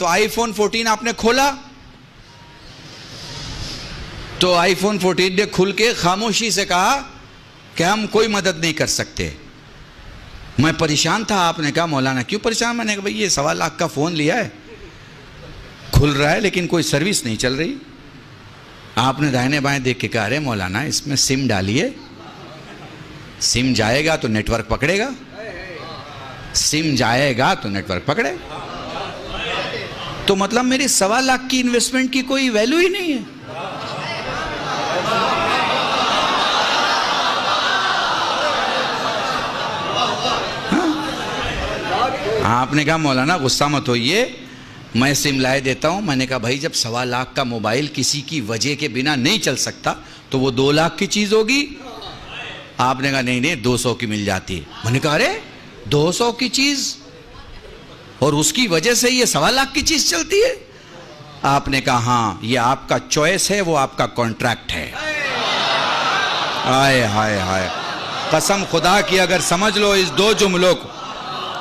تو آئی فون 14 آپ نے کھولا تو آئی فون 14 نے کھل کے خاموشی سے کہا کہ ہم کوئی مدد نہیں کر سکتے. میں پریشان تھا. آپ نے کہا مولانا کیوں پریشان؟ میں نے کہا بھئی یہ 1.25 لاکھ کا فون لیا ہے, کھل رہا ہے لیکن کوئی سروس نہیں چل رہی. آپ نے دائیں بائیں دیکھ کے کہا ارے مولانا اس میں سم ڈالیے, سم جائے گا تو نیٹ ورک پکڑے گا, سم جائے گا تو نیٹ ورک پکڑے. تو مطلب میری 1.25 لاکھ کی انویسٹمنٹ کی کوئی ویلیو ہی نہیں ہے. آپ نے کہا مولانا غصہ مت ہوئیے, میں سم لائے دیتا ہوں. میں نے کہا بھائی جب 1.25 لاکھ کا موبائل کسی کی وجہ کے بنا نہیں چل سکتا تو وہ 2 لاکھ کی چیز ہوگی. آپ نے کہا نہیں 200 کی مل جاتی ہے. میں نے کہا ارے 200 کی چیز اور اس کی وجہ سے یہ 1.25 لاکھ کی چیز چلتی ہے. آپ نے کہا ہاں یہ آپ کا چوائس ہے, وہ آپ کا کانٹریکٹ ہے. آئے ہائے ہائے, قسم خدا کی اگر سمجھ لو اس 2 جملوں کو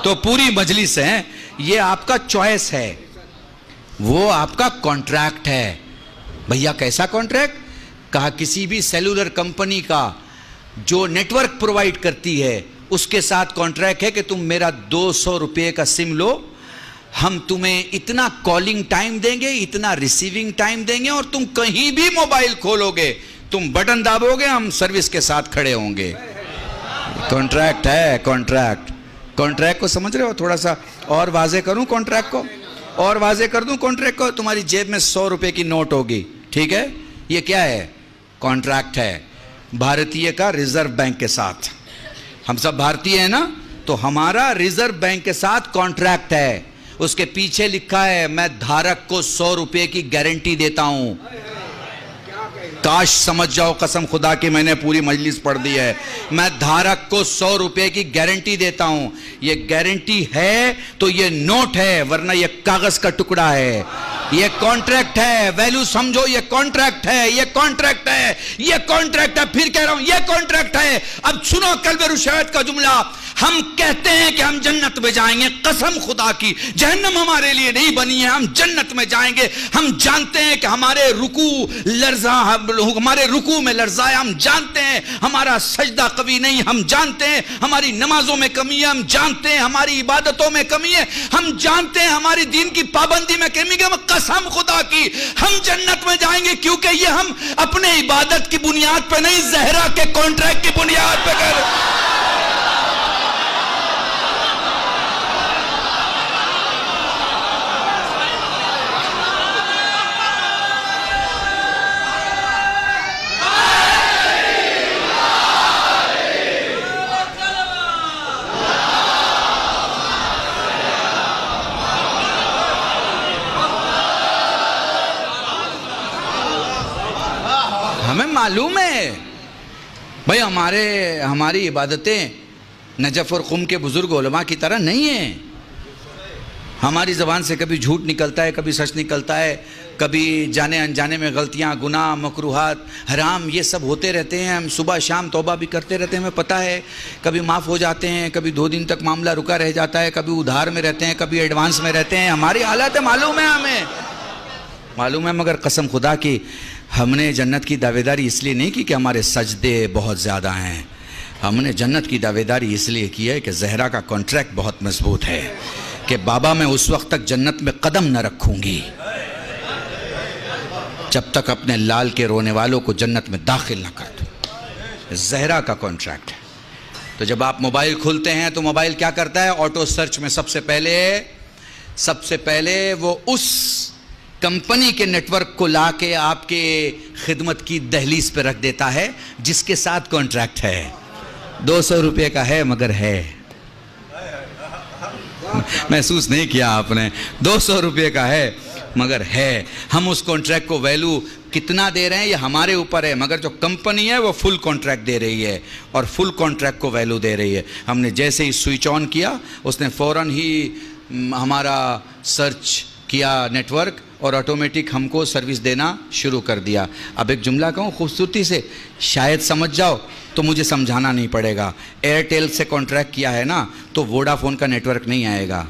تو پوری مجلس ہے. یہ آپ کا چوائس ہے, وہ آپ کا کانٹریکٹ ہے. بھیا کیسا کانٹریکٹ؟ کہا کسی بھی سیلولر کمپنی کا جو نیٹ ورک پرووائیڈ کرتی ہے اس کے ساتھ کانٹریکٹ ہے کہ تم میرا 200 روپے کا سم لو, ہم تمہیں اتنا کالنگ ٹائم دیں گے, اتنا ریسیونگ ٹائم دیں گے, اور تم کہیں بھی موبائل کھولو گے, تم بٹن دابو گے, ہم سروس کے ساتھ کھڑے ہوں گے. کانٹریکٹ ہے, کانٹریکٹ. کانٹریکٹ کو سمجھ رہے ہو؟ تھوڑا سا اور واضح کروں کانٹریکٹ کو, اور واضح کر دوں کانٹریکٹ کو. تمہاری جیب میں 100 روپے کی نوٹ ہوگی, ٹھیک ہے, یہ کیا ہے؟ کانٹریکٹ ہے بھارتیہ کا ریزرو بینک کے ساتھ. ہم سب بھارتیہ ہیں نا, تو ہمارا ریزرو بینک کے ساتھ کانٹریکٹ ہے. اس کے پیچھے لکھا ہے میں دھارک کو 100 روپے کی گارنٹی دیتا ہوں. کاش سمجھ جاؤ, قسم خدا کی میں نے پوری مجلس پڑھ دی ہے. میں دھارک کو 100 روپے کی گارنٹی دیتا ہوں. یہ گارنٹی ہے تو یہ نوٹ ہے, ورنہ یہ کاغذ کا ٹکڑا ہے. یہ کانٹریکٹ ہے, ویلیو سمجھو, یہ کانٹریکٹ ہے, یہ کانٹریکٹ ہے, یہ کانٹریکٹ ہے. پھر کہہ رہا ہوں یہ کانٹریکٹ ہے. اب سنو قلب رشید کا جملہ. ہم کہتے ہیں کہ ہم جنت میں جائیں گے, قسم خدا کی جہنم ہمارے لیے نہیں بنی ہے, ہم جنت میں جائیں گے. ہم جانتے ہیں کہ ہمارے رکوع میں لرزہ ہے, ہم جانتے ہیں ہمارا سجدہ قوی نہیں, ہم جانتے ہیں ہماری نمازوں میں کمی ہے, ہم جانتے ہیں ہماری عبادتوں میں کمی ہے, ہم جانتے ہیں ہماری دین کی پابندی میں کمی ہے. قسم خدا کی ہم جنت میں جائیں گے, کیونکہ یہ ہم اپنے عبادت کی بنیاد پہ نہیں, زہرا کے کانٹریکٹ کی بنیاد پہ کر رہے ہیں. ہمیں معلوم ہے بھئی ہماری عبادتیں نجف اور قم کے بزرگ علماء کی طرح نہیں ہیں. ہماری زبان سے کبھی جھوٹ نکلتا ہے, کبھی سچ نکلتا ہے, کبھی جانے انجانے میں غلطیاں, گناہ, مکروہات, حرام, یہ سب ہوتے رہتے ہیں. ہم صبح شام توبہ بھی کرتے رہتے ہیں, ہمیں پتہ ہے. کبھی معاف ہو جاتے ہیں, کبھی 2 دن تک معاملہ رکا رہ جاتا ہے, کبھی ادھار میں رہتے ہیں, کبھی ایڈوانس میں رہتے ہیں. ہماری حالت معلوم ہے, ہمیں معلوم ہے. مگر قسم خدا کی ہم نے جنت کی دعویداری اس لیے نہیں کی کہ ہمارے سجدے بہت زیادہ ہیں. ہم نے جنت کی دعویداری اس لیے کی ہے کہ زہرا کا کانٹریکٹ بہت مضبوط ہے کہ بابا میں اس وقت تک جنت میں قدم نہ رکھوں گی جب تک اپنے لال کے رونے والوں کو جنت میں داخل نہ کر دوں. زہرا کا کانٹریکٹ ہے. تو جب آپ موبائل کھولتے ہیں تو موبائل کیا کرتا ہے؟ آٹو سرچ میں سب سے پہلے وہ اس کمپنی کے نیٹ ورک کو لا کے آپ کے خدمت کی دہلیز پہ رکھ دیتا ہے جس کے ساتھ کانٹریکٹ ہے. 200 روپے کا ہے مگر ہے. محسوس نہیں کیا آپ نے؟ 200 روپے کا ہے مگر ہے. ہم اس کانٹریکٹ کو ویلیو کتنا دے رہے ہیں یہ ہمارے اوپر ہے, مگر جو کمپنی ہے وہ فل کانٹریکٹ دے رہی ہے اور فل کانٹریکٹ کو ویلیو دے رہی ہے. ہم نے جیسے ہی سوئچ آن کیا اس نے فوراً ہی ہمارا سرچ کیا نیٹ ورک اور آٹومیٹک ہم کو سروس دینا شروع کر دیا. اب ایک جملہ کہوں خوبصورتی سے, شاید سمجھ جاؤ تو مجھے سمجھانا نہیں پڑے گا. ایئرٹیل سے کانٹریکٹ کیا ہے نا تو ووڈا فون کا نیٹ ورک نہیں آئے گا.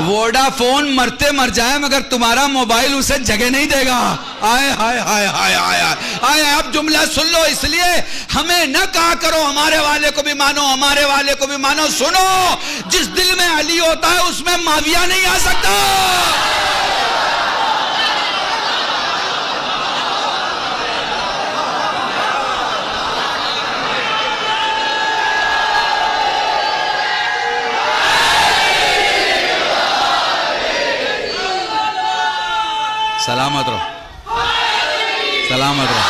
ووڈا فون مرتے مر جائے مگر تمہارا موبائل اسے جگہ نہیں دے گا. آئے ہائے ہائے ہائے ہائے آئے. اب جملہ سن لو, اس لیے ہمیں نہ کہا کرو ہمارے والے کو بھی مانو, ہمارے والے کو بھی مانو. سنو, جس دل میں علی ہوتا ہے اس میں معاویہ نہیں آ سکتا. سلامت رہو, سلامت رہو.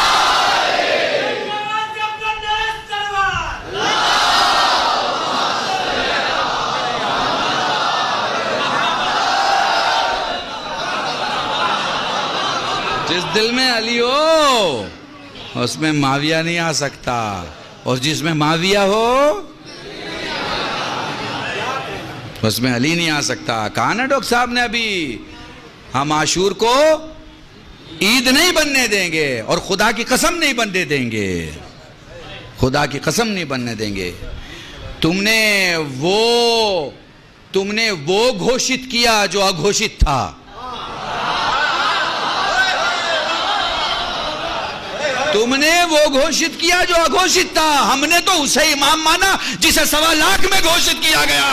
جس دل میں علی ہو اس میں معاویہ نہیں آ سکتا, اور جس میں معاویہ ہو اس میں علی نہیں آ سکتا. کہا نا ڈاکٹر صاحب نے ابھی, ہم عاشور کو عید نہیں بننے دیں گے, اور خدا کی قسم نہیں بننے دیں گے, خدا کی قسم نہیں بننے دیں گے. تم نے وہ گھوشت کیا جو اگھوشت تھا. تم نے وہ گھوشت کیا جو اگھوشت تھا. ہم نے تو اسے امام مانا جسے 1.25 لاکھ میں گھوشت کیا گیا.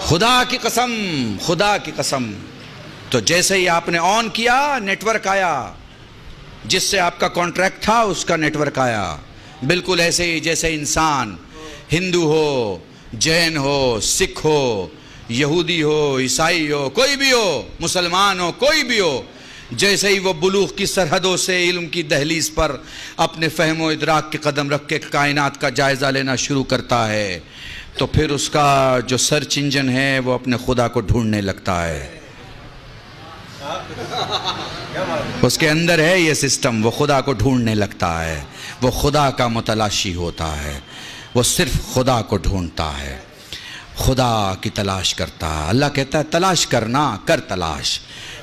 خدا کی قسم, خدا کی قسم. تو جیسے ہی آپ نے آن کیا نیٹ ورک آیا, جس سے آپ کا کانٹریکٹ تھا اس کا نیٹ ورک آیا. بالکل ایسے ہی جیسے انسان ہندو ہو, جین ہو, سکھ ہو, یہودی ہو, عیسائی ہو, کوئی بھی ہو, مسلمان ہو, کوئی بھی ہو, جیسے ہی وہ بلوغ کی سرحدوں سے علم کی دہلیز پر اپنے فہم و ادراک کے قدم رکھ کے کائنات کا جائزہ لینا شروع کرتا ہے, تو پھر اس کا جو سرچ انجن ہے وہ اپنے خدا کو ڈھونڈنے لگتا ہے. اس کے اندر ہے یہ سسٹم, وہ خدا کو ڈھونڈنے لگتا ہے, وہ خدا کا متلاشی ہوتا ہے, وہ صرف خدا کو ڈھونڈتا ہے, خدا کی تلاش کرتا ہے. اللہ کہتا ہے تلاش کرنا, کر تلاش.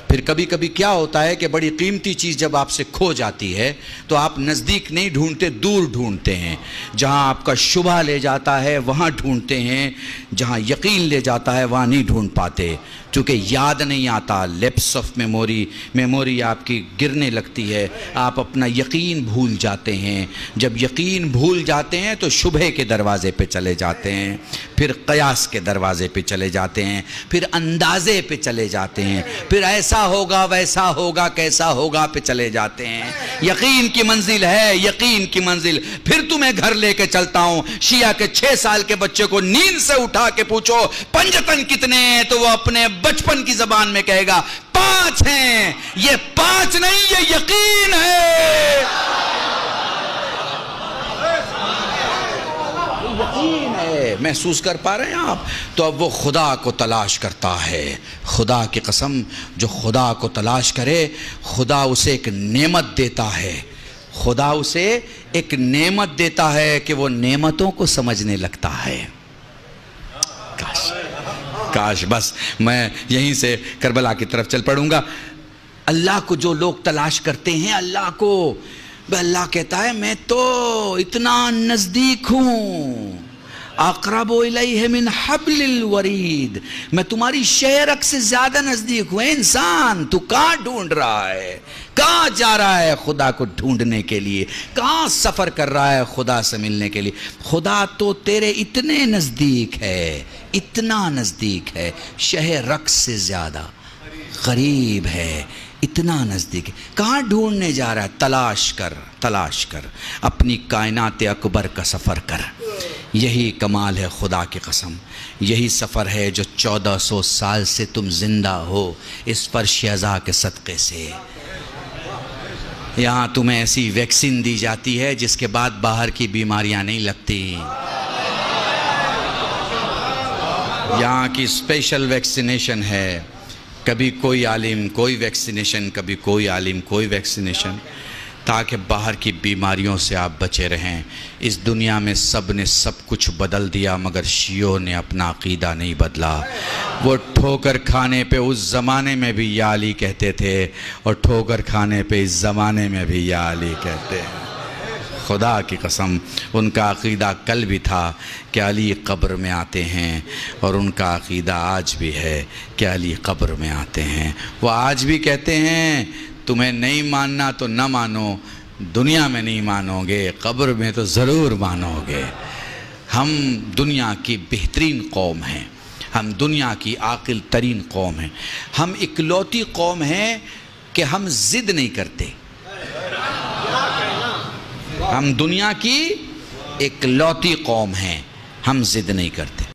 پھر کبھی کبھی کیا ہوتا ہے کہ بڑی قیمتی چیز جب آپ سے کھو جاتی ہے تو آپ نزدیک نہیں ڈھونڈتے, دور ڈھونڈتے ہیں. جہاں آپ کا شبہ لے جاتا ہے وہاں ڈھونڈتے ہیں, جہاں یقین لے جاتا ہے وہاں نہیں ڈھونڈ پاتے, چونکہ یاد نہیں آتا. لیپس آف میموری آپ کی گرنے لگتی ہے, آپ اپنا یقین بھول جاتے ہیں. جب یقین بھول جاتے ہیں تو شبہ کے دروازے پہ چلے جاتے ہیں, پھر قیاس کے دروازے پہ چلے جاتے ہیں, پھر اندازے پہ چلے جاتے ہیں, پھر ایسا ہوگا ویسا ہوگا کیسا ہوگا پہ چلے جاتے ہیں. یقین کی منزل ہے, یقین کی منزل. پھر تمہیں گھر لے کے چلتا ہوں. شیعہ کے 6 سال کے بچے کو نیند سے اٹھا کے پوچھو پنجتن کتنے ہیں, تو وہ اپنے بچپن کی زبان میں کہے گا 5 ہیں. یہ 5 نہیں, یہ یقین ہے, یقین ہے. محسوس کر پا رہے ہیں آپ؟ تو اب وہ خدا کو تلاش کرتا ہے. خدا کی قسم, جو خدا کو تلاش کرے خدا اسے ایک نعمت دیتا ہے, خدا اسے ایک نعمت دیتا ہے کہ وہ نعمتوں کو سمجھنے لگتا ہے. کاش بس میں یہیں سے کربلا کی طرف چل پڑوں گا. اللہ کو جو لوگ تلاش کرتے ہیں, اللہ کو, اللہ کہتا ہے میں تو اتنا نزدیک ہوں, اقرب الیہ من حبل الورید, میں تمہاری شہرک سے زیادہ نزدیک ہوں. انسان تو کہاں ڈھونڈ رہا ہے, کہاں جا رہا ہے خدا کو ڈھونڈنے کے لیے, کہاں سفر کر رہا ہے خدا سے ملنے کے لیے؟ خدا تو تیرے اتنے نزدیک ہے, اتنا نزدیک ہے, شہرک سے زیادہ قریب ہے, اتنا نزدیک ہے. کہاں ڈھونڈنے جا رہا ہے؟ تلاش کر, تلاش کر, اپنی کائنات اکبر کا سفر کر. یہی کمال ہے خدا کی قسم, یہی سفر ہے جو 1400 سال سے تم زندہ ہو اس فرش ازا کے صدقے سے. یہاں تمہیں ایسی ویکسین دی جاتی ہے جس کے بعد باہر کی بیماریاں نہیں لگتی. یہاں کی اسپیشل ویکسینیشن ہے, کبھی کوئی عالم کوئی ویکسینیشن, کبھی کوئی عالم کوئی ویکسینیشن, تاکہ باہر کی بیماریوں سے آپ بچے رہیں. اس دنیا میں سب نے سب کچھ بدل دیا مگر شیعوں نے اپنا عقیدہ نہیں بدلا. وہ ٹھوکر کھانے پہ اس زمانے میں بھی یا علی کہتے تھے, اور ٹھوکر کھانے پہ اس زمانے میں بھی یا علی کہتے ہیں. خدا کی قسم ان کا عقیدہ کل بھی تھا کہ علی قبر میں آتے ہیں، اور ان کا عقیدہ آج بھی ہے کہ علی قبر میں آتے ہیں۔ وہ آج بھی کہتے ہیں تمہیں نہیں ماننا تو نہ مانو، دنیا میں نہیں مانو گے، قبر میں تو ضرور مانو گے۔ ہم دنیا کی بہترین قوم ہیں، ہم دنیا کی عاقل ترین قوم ہیں، ہم اکلوتی قوم ہیں کہ ہم ضد نہیں کرتے۔ ہم دنیا کی اکلوتی قوم ہیں، ہم ضد نہیں کرتے۔